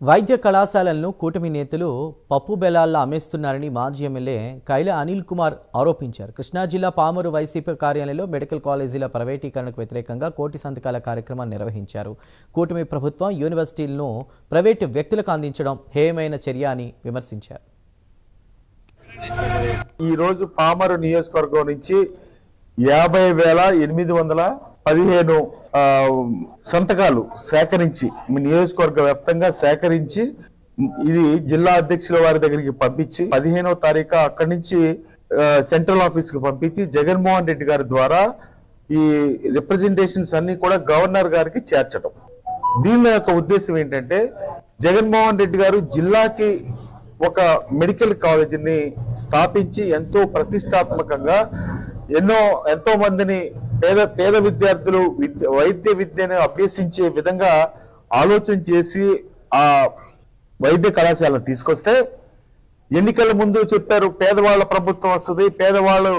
వైద్య కళాశాలలను కూటమి నేతలు పప్పు బెల్లాల్లో అమ్మేస్తున్నారని మాజీ ఎమ్మెల్యే కైల అనిల్ కుమార్ ఆరోపించారు. కృష్ణా జిల్లా పామూరు వైసీపీ కార్యాలయంలో మెడికల్ కాలేజీల ప్రైవేటీకరణకు వ్యతిరేకంగా కోటి సంతకాల కార్యక్రమాన్ని నిర్వహించారు. కూటమి ప్రభుత్వం యూనివర్సిటీలను ప్రైవేటు వ్యక్తులకు అందించడం హేయమైన చర్య అని విమర్శించారు. ఈ రోజు పామూరు నియోజకవర్గం నుంచి 50,815 సంతకాలు సేకరించి నియోజకవర్గ వ్యాప్తంగా సేకరించి ఇది జిల్లా అధ్యక్షుల వారి దగ్గరికి పంపించి 15వ తారీఖు అక్కడి నుంచి సెంట్రల్ ఆఫీస్ కి పంపించి జగన్మోహన్ రెడ్డి గారి ద్వారా ఈ రిప్రజెంటేషన్స్ అన్ని కూడా గవర్నర్ గారికి చేర్చడం. దీని యొక్క ఉద్దేశం ఏంటంటే జగన్మోహన్ రెడ్డి గారు జిల్లాకి ఒక మెడికల్ కాలేజీని స్థాపించి ఎంతో ప్రతిష్టాత్మకంగా ఎంతో మందిని పేద విద్యార్థులు వైద్య విద్యను అభ్యసించే విధంగా ఆలోచన చేసి ఆ వైద్య కళాశాలను తీసుకొస్తే ఎన్నికల ముందు చెప్పారు పేదవాళ్ళ ప్రభుత్వం వస్తుంది, పేదవాళ్ళు